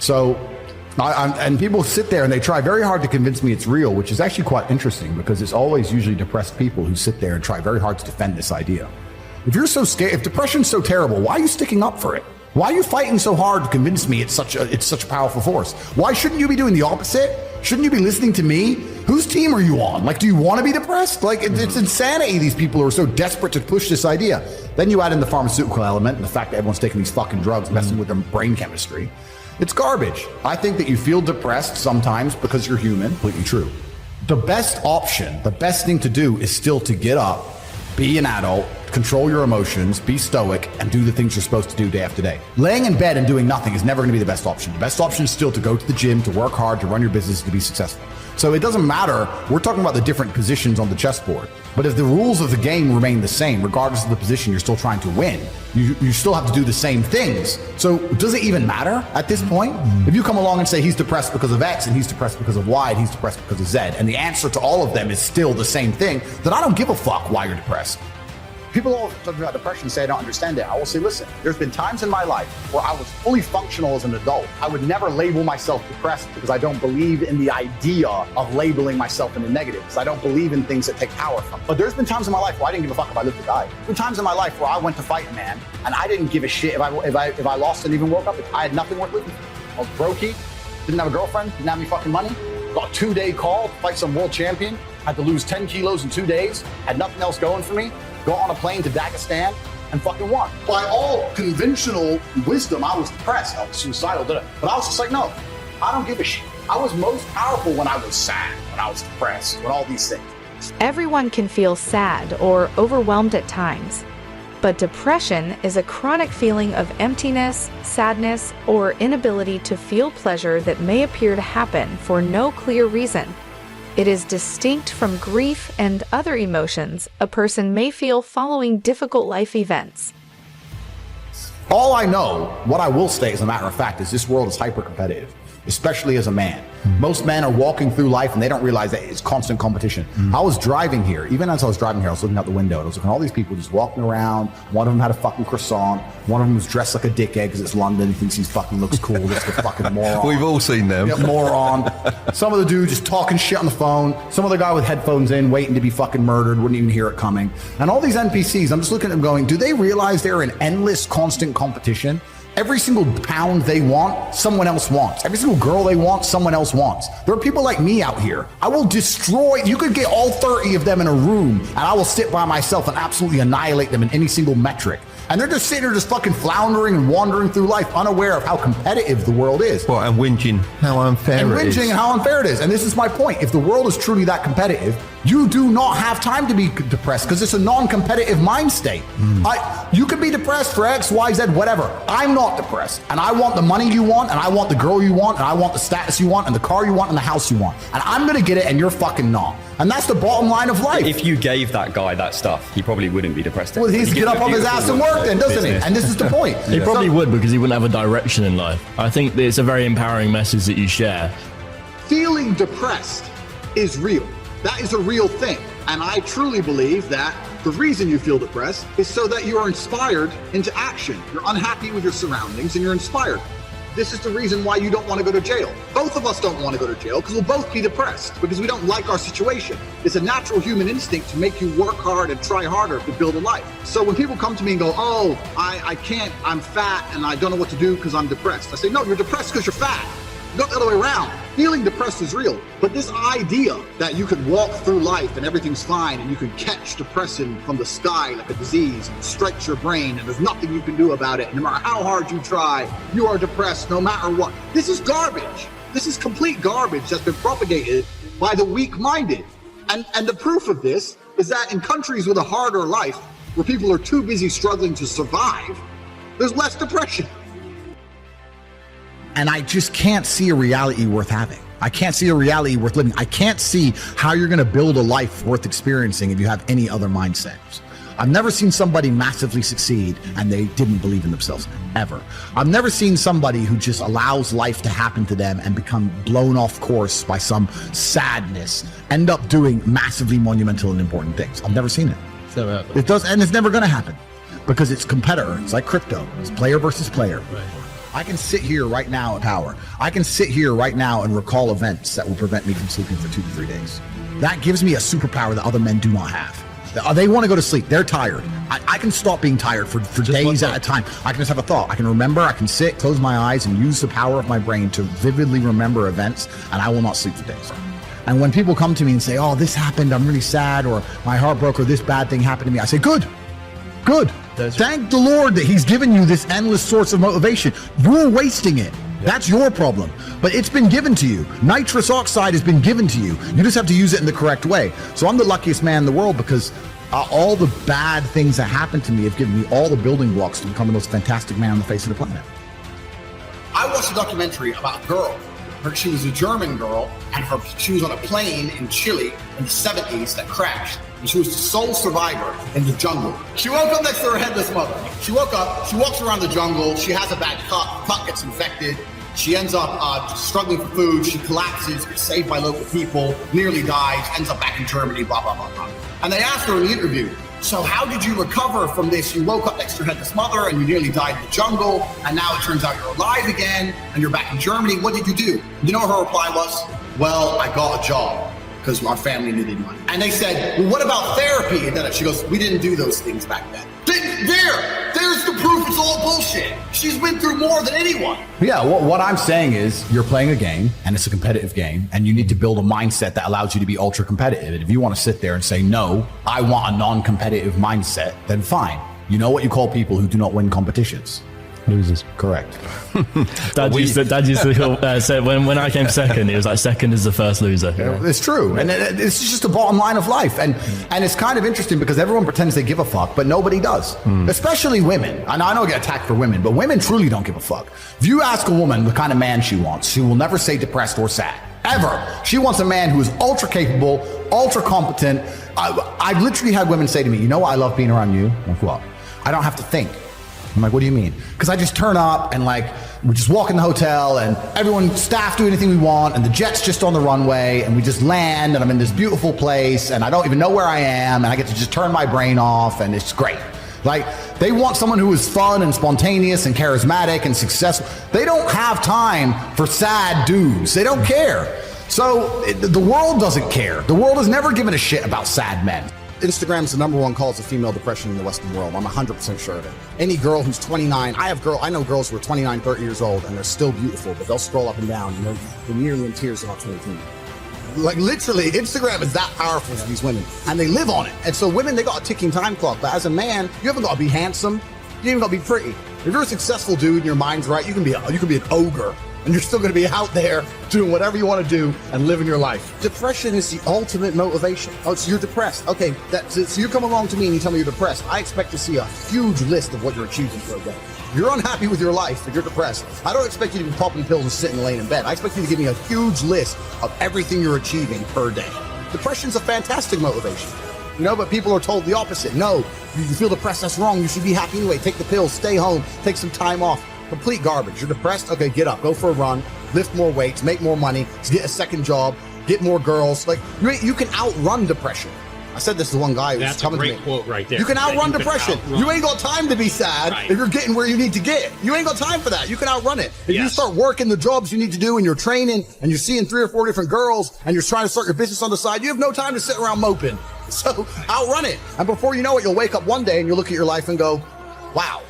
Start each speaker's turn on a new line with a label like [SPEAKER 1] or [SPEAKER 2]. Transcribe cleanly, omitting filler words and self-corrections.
[SPEAKER 1] So, and people sit there and they try very hard to convince me it's real, which is actually quite interesting because it's always usually depressed people who sit there and try very hard to defend this idea. If you're so scared, if depression's so terrible, why are you sticking up for it? Why are you fighting so hard to convince me it's such a powerful force? Why shouldn't you be doing the opposite? Shouldn't you be listening to me? Whose team are you on? Like, do you want to be depressed? Like, it's insanity. These people who are so desperate to push this idea. Then you add in the pharmaceutical element and the fact that everyone's taking these fucking drugs, messing with their brain chemistry. It's garbage. I think that you feel depressed sometimes because you're human. Completely true. The best option, the best thing to do is still to get up, be an adult, control your emotions, be stoic, and do the things you're supposed to do day after day. Laying in bed and doing nothing is never going to be the best option. The best option is still to go to the gym, to work hard, to run your business, to be successful. So it doesn't matter. We're talking about the different positions on the chessboard. But if the rules of the game remain the same, regardless of the position you're still trying to win, you still have to do the same things. So does it even matter at this point? If you come along and say he's depressed because of X, and he's depressed because of Y, and he's depressed because of Z, and the answer to all of them is still the same thing, then I don't give a fuck why you're depressed. People all talk about depression and say I don't understand it. I will say, listen, there's been times in my life where I was fully functional as an adult. I would never label myself depressed because I don't believe in the idea of labeling myself in the negative, because I don't believe in things that take power from me. But there's been times in my life where I didn't give a fuck if I lived or died. There's been times in my life where I went to fight a man and I didn't give a shit if I lost and even woke up. I had nothing worth living for. I was brokey, didn't have a girlfriend, didn't have any fucking money. Got a 2-day call to fight some world champion. Had to lose 10 kilos in 2 days. Had nothing else going for me. Got on a plane to Dagestan and fucking won. By all conventional wisdom, I was depressed. I was suicidal, but I was just like, no, I don't give a shit. I was most powerful when I was sad, when I was depressed, when all these things.
[SPEAKER 2] Everyone can feel sad or overwhelmed at times, but depression is a chronic feeling of emptiness, sadness, or inability to feel pleasure that may appear to happen for no clear reason. It is distinct from grief and other emotions a person may feel following difficult life events.
[SPEAKER 1] All I know, what I will say as a matter of fact, is this world is hyper-competitive, especially as a man. Most men are walking through life and they don't realize that it's constant competition. I was driving here. Even as I was driving here, I was looking out the window and I was looking at all these people just walking around. One of them had a fucking croissant. One of them was dressed like a dickhead because it's London. He thinks he fucking looks cool. Just a fucking moron.
[SPEAKER 3] We've all seen them.
[SPEAKER 1] Yeah, moron. Some of the dude just talking shit on the phone. Some other guy with headphones in, waiting to be fucking murdered, wouldn't even hear it coming. And all these NPCs, I'm just looking at them going, do they realize they're in endless, constant competition? Every single pound they want, someone else wants. Every single girl they want, someone else wants. There are people like me out here. I will destroy, you could get all 30 of them in a room and I will sit by myself and absolutely annihilate them in any single metric. And they're just sitting there just fucking floundering and wandering through life unaware of how competitive the world is.
[SPEAKER 3] Well, and whinging how unfair it is.
[SPEAKER 1] And whinging how unfair it is. And this is my point. If the world is truly that competitive, you do not have time to be depressed because it's a non-competitive mind state. You could be depressed for X, Y, Z, whatever. I'm not depressed. And I want the money you want, and I want the girl you want, and I want the status you want, and the car you want, and the house you want. And I'm going to get it, and you're fucking not. And that's the bottom line of life.
[SPEAKER 4] If you gave that guy that stuff, he probably wouldn't be depressed.
[SPEAKER 1] Well, he's get up off his ass and work then, doesn't he? And this is the point.
[SPEAKER 5] He probably would, because he wouldn't have a direction in life. I think it's a very empowering message that you share.
[SPEAKER 1] Feeling depressed is real. That is a real thing. And I truly believe that the reason you feel depressed is so that you are inspired into action. You're unhappy with your surroundings and you're inspired. This is the reason why you don't want to go to jail. Both of us don't want to go to jail because we'll both be depressed because we don't like our situation. It's a natural human instinct to make you work hard and try harder to build a life. So when people come to me and go, oh, I can't, I'm fat and I don't know what to do because I'm depressed. I say, no, you're depressed because you're fat. Not the other way around. Feeling depressed is real. But this idea that you could walk through life and everything's fine and you can catch depression from the sky like a disease and strikes your brain and there's nothing you can do about it. And no matter how hard you try, you are depressed no matter what. This is garbage. This is complete garbage that's been propagated by the weak-minded. And the proof of this is that in countries with a harder life, where people are too busy struggling to survive, there's less depression. And I just can't see a reality worth having. I can't see a reality worth living. I can't see how you're going to build a life worth experiencing if you have any other mindsets. I've never seen somebody massively succeed and they didn't believe in themselves, ever. I've never seen somebody who just allows life to happen to them and become blown off course by some sadness, end up doing massively monumental and important things. I've never seen it. It does, and it's never going to happen because it's competitor. It's like crypto. It's player versus player.
[SPEAKER 5] Right.
[SPEAKER 1] I can sit here right now in power. I can sit here right now and recall events that will prevent me from sleeping for 2 to 3 days. That gives me a superpower that other men do not have. They want to go to sleep. They're tired. I can stop being tired for days at a time. I can just have a thought. I can remember. I can sit, close my eyes, and use the power of my brain to vividly remember events, and I will not sleep for days. And when people come to me and say, oh, this happened, I'm really sad, or my heart broke, or this bad thing happened to me, I say, good. Thank the Lord that he's given you this endless source of motivation. You're wasting it. That's your problem. But it's been given to you. Nitrous oxide has been given to you. You just have to use it in the correct way. So I'm the luckiest man in the world because all the bad things that happened to me have given me all the building blocks to become the most fantastic man on the face of the planet. I watched a documentary about a girl. She was a German girl, and she was on a plane in Chile in the 70s that crashed. And she was the sole survivor in the jungle. She woke up next to her headless mother. She woke up, she walks around the jungle, she has a bad cut gets infected. She ends up struggling for food, she collapses, gets saved by local people, nearly dies, ends up back in Germany, blah, blah, blah, blah. And they asked her in the interview, so how did you recover from this? You woke up next to your headless mother and you nearly died in the jungle, and now it turns out you're alive again and you're back in Germany. What did you do? You know what her reply was? Well, I got a job because our family needed money. And they said, well, what about therapy? And then she goes, we didn't do those things back then. There's the proof it's all bullshit. She's been through more than anyone. Yeah, what I'm saying is you're playing a game and it's a competitive game and you need to build a mindset that allows you to be ultra competitive. And if you want to sit there and say, no, I want a non-competitive mindset, then fine. You know what you call people who do not win competitions? Losers. Correct.
[SPEAKER 5] Dad used to say when I came second, it was like second is the first loser.
[SPEAKER 1] Yeah. It's true. And it's just the bottom line of life. And it's kind of interesting because everyone pretends they give a fuck, but nobody does. Especially women. And I know I get attacked for women, but women truly don't give a fuck. If you ask a woman the kind of man she wants, she will never say depressed or sad. Ever. She wants a man who is ultra capable, ultra competent. I've literally had women say to me, you know what I love being around you? I'm like, what? I don't have to think. I'm like, what do you mean? Because I just turn up and like, we just walk in the hotel and staff do anything we want and the jet's just on the runway and we just land and I'm in this beautiful place and I don't even know where I am and I get to just turn my brain off and it's great. Like, they want someone who is fun and spontaneous and charismatic and successful. They don't have time for sad dudes. They don't care. So the world doesn't care. The world has never given a shit about sad men. Instagram's the #1 cause of female depression in the Western world. I'm 100% sure of it. Any girl who's 29, I know girls who are 29, 30 years old and they're still beautiful, but they'll scroll up and down and they're nearly in tears about 22. Like literally, Instagram is that powerful for these women and they live on it. And so women, they got a ticking time clock, but as a man, you haven't got to be handsome. You ain't got to be pretty. If you're a successful dude and your mind's right, you can be an ogre. And you're still going to be out there doing whatever you want to do and living your life. Depression is the ultimate motivation. Oh, so you're depressed. Okay, so you come along to me and you tell me you're depressed. I expect to see a huge list of what you're achieving for a day. If you're unhappy with your life, if you're depressed, I don't expect you to be popping pills and sitting laying in bed. I expect you to give me a huge list of everything you're achieving per day. Depression's a fantastic motivation. You know, but people are told the opposite. No, you feel depressed, that's wrong. You should be happy anyway. Take the pills, stay home, take some time off. Complete garbage. You're depressed? Okay, get up, go for a run, lift more weights, make more money, get a second job, get more girls. Like, you can outrun depression. I said this to one guy who's coming to me. That's a great quote right there. You can outrun depression. You ain't got time to be sad if you're getting where you need to get. You ain't got time for that. You can outrun it. If you start working the jobs you need to do and you're training and you're seeing 3 or 4 different girls and you're trying to start your business on the side, you have no time to sit around moping. So outrun it. And before you know it, you'll wake up one day and you'll look at your life and go, wow,